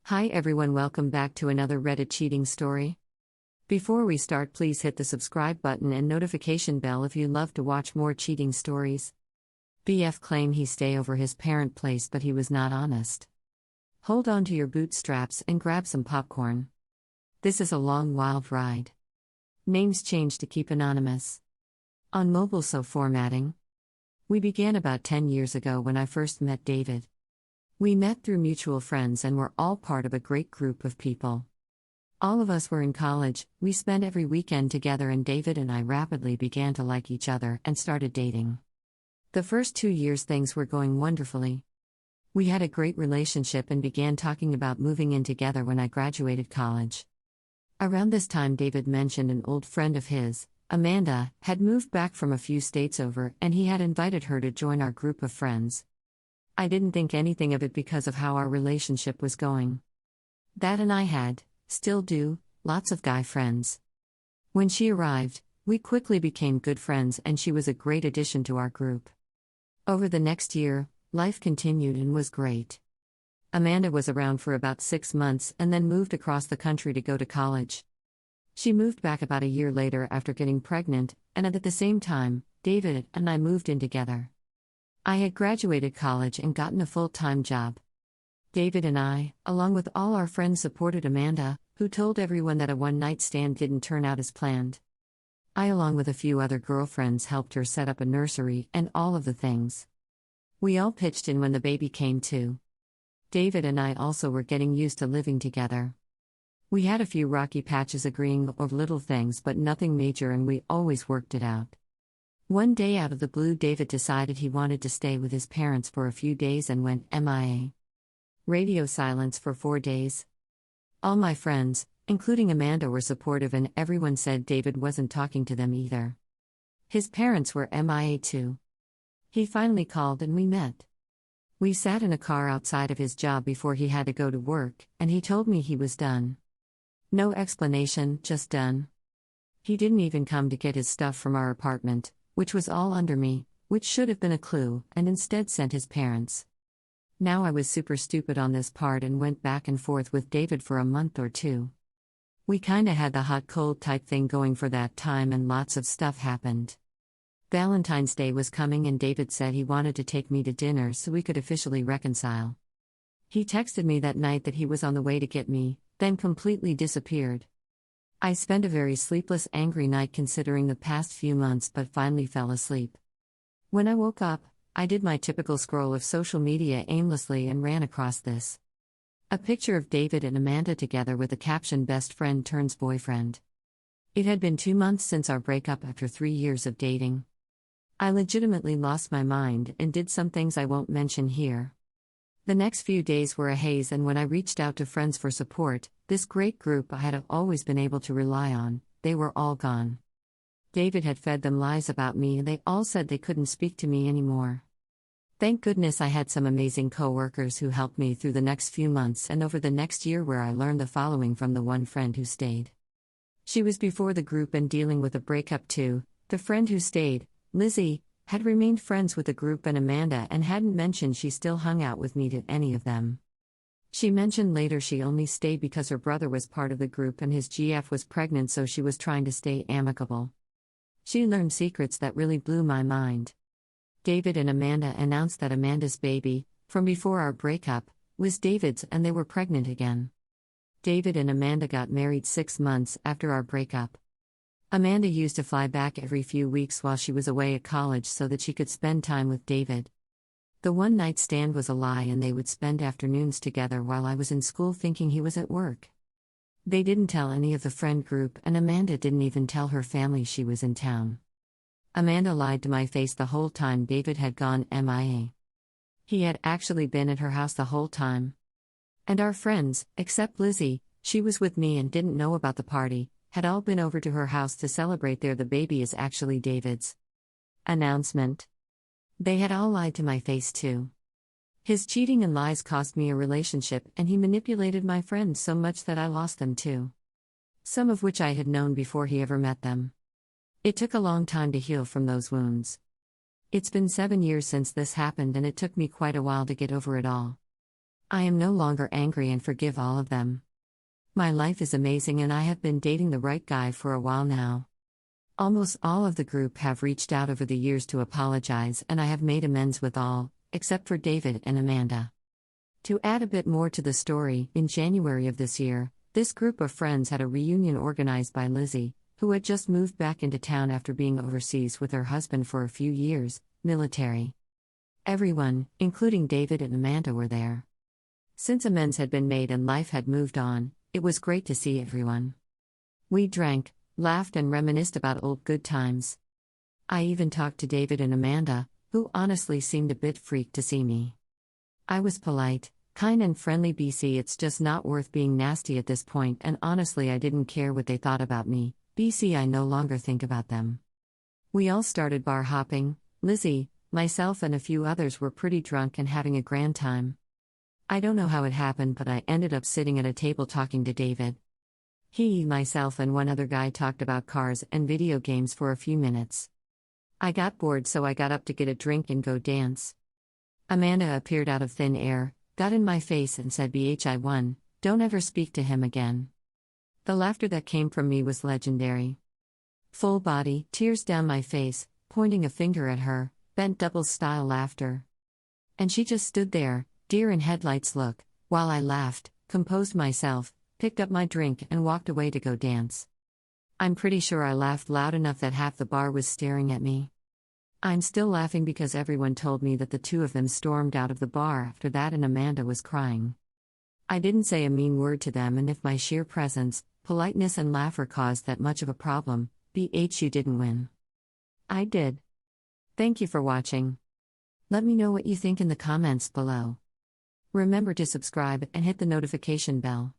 Hi everyone, welcome back to another Reddit cheating story. Before we start, please hit the subscribe button and notification bell if you love to watch more cheating stories. BF claimed he stay over his parent place, but he was not honest. Hold on to your bootstraps and grab some popcorn. This is a long, wild ride. Names changed to keep anonymous. On mobile so formatting. We began about 10 years ago when I first met David. We met through mutual friends and were all part of a great group of people. All of us were in college, we spent every weekend together, and David and I rapidly began to like each other and started dating. The first 2 years things were going wonderfully. We had a great relationship and began talking about moving in together when I graduated college. Around this time David mentioned an old friend of his, Amanda, had moved back from a few states over, and he had invited her to join our group of friends. I didn't think anything of it because of how our relationship was going. Dad and I had, still do, lots of guy friends. When she arrived, we quickly became good friends and she was a great addition to our group. Over the next year, life continued and was great. Amanda was around for about 6 months and then moved across the country to go to college. She moved back about a year later after getting pregnant, and at the same time, David and I moved in together. I had graduated college and gotten a full-time job. David and I, along with all our friends, supported Amanda, who told everyone that a one-night stand didn't turn out as planned. I, along with a few other girlfriends, helped her set up a nursery and all of the things. We all pitched in when the baby came too. David and I also were getting used to living together. We had a few rocky patches agreeing over little things, but nothing major, and we always worked it out. One day out of the blue, David decided he wanted to stay with his parents for a few days and went MIA. Radio silence for 4 days. All my friends, including Amanda, were supportive, and everyone said David wasn't talking to them either. His parents were MIA too. He finally called and we met. We sat in a car outside of his job before he had to go to work, and he told me he was done. No explanation, just done. He didn't even come to get his stuff from our apartment, which was all under me, which should have been a clue, and instead sent his parents. Now I was super stupid on this part and went back and forth with David for a month or two. We kinda had the hot-cold type thing going for that time, and lots of stuff happened. Valentine's Day was coming and David said he wanted to take me to dinner so we could officially reconcile. He texted me that night that he was on the way to get me, then completely disappeared. I spent a very sleepless, angry night considering the past few months, but finally fell asleep. When I woke up, I did my typical scroll of social media aimlessly and ran across this. A picture of David and Amanda together with the caption "Best friend turns boyfriend." It had been 2 months since our breakup after 3 years of dating. I legitimately lost my mind and did some things I won't mention here. The next few days were a haze, and when I reached out to friends for support, this great group I had always been able to rely on, they were all gone. David had fed them lies about me and they all said they couldn't speak to me anymore. Thank goodness I had some amazing co-workers who helped me through the next few months and over the next year, where I learned the following from the one friend who stayed. She was before the group and dealing with a breakup too. The friend who stayed, Lizzie, had remained friends with the group and Amanda and hadn't mentioned she still hung out with me to any of them. She mentioned later she only stayed because her brother was part of the group and his GF was pregnant, so she was trying to stay amicable. She learned secrets that really blew my mind. David and Amanda announced that Amanda's baby, from before our breakup, was David's, and they were pregnant again. David and Amanda got married 6 months after our breakup. Amanda used to fly back every few weeks while she was away at college so that she could spend time with David. The one-night stand was a lie, and they would spend afternoons together while I was in school thinking he was at work. They didn't tell any of the friend group, and Amanda didn't even tell her family she was in town. Amanda lied to my face the whole time David had gone MIA. He had actually been at her house the whole time. And our friends, except Lizzie, she was with me and didn't know about the party, had all been over to her house to celebrate there. The baby is actually David's. Announcement. They had all lied to my face too. His cheating and lies cost me a relationship, and he manipulated my friends so much that I lost them too. Some of which I had known before he ever met them. It took a long time to heal from those wounds. It's been 7 years since this happened, and it took me quite a while to get over it all. I am no longer angry and forgive all of them. My life is amazing and I have been dating the right guy for a while now. Almost all of the group have reached out over the years to apologize, and I have made amends with all, except for David and Amanda. To add a bit more to the story, in January of this year, this group of friends had a reunion organized by Lizzie, who had just moved back into town after being overseas with her husband for a few years, military. Everyone, including David and Amanda, were there. Since amends had been made and life had moved on, it was great to see everyone. We drank, laughed, and reminisced about old good times. I even talked to David and Amanda, who honestly seemed a bit freaked to see me. I was polite, kind and friendly. BC, it's just not worth being nasty at this point, and honestly I didn't care what they thought about me. BC, I no longer think about them. We all started bar hopping. Lizzie, myself and a few others were pretty drunk and having a grand time. I don't know how it happened, but I ended up sitting at a table talking to David. He, myself, and one other guy talked about cars and video games for a few minutes. I got bored, so I got up to get a drink and go dance. Amanda appeared out of thin air, got in my face and said, "Bhi1, don't ever speak to him again." The laughter that came from me was legendary. Full body, tears down my face, pointing a finger at her, bent double style laughter. And she just stood there, deer in headlights look, while I laughed, composed myself, picked up my drink and walked away to go dance. I'm pretty sure I laughed loud enough that half the bar was staring at me. I'm still laughing because everyone told me that the two of them stormed out of the bar after that and Amanda was crying. I didn't say a mean word to them, and if my sheer presence, politeness and laughter caused that much of a problem, you didn't win. I did. Thank you for watching. Let me know what you think in the comments below. Remember to subscribe and hit the notification bell.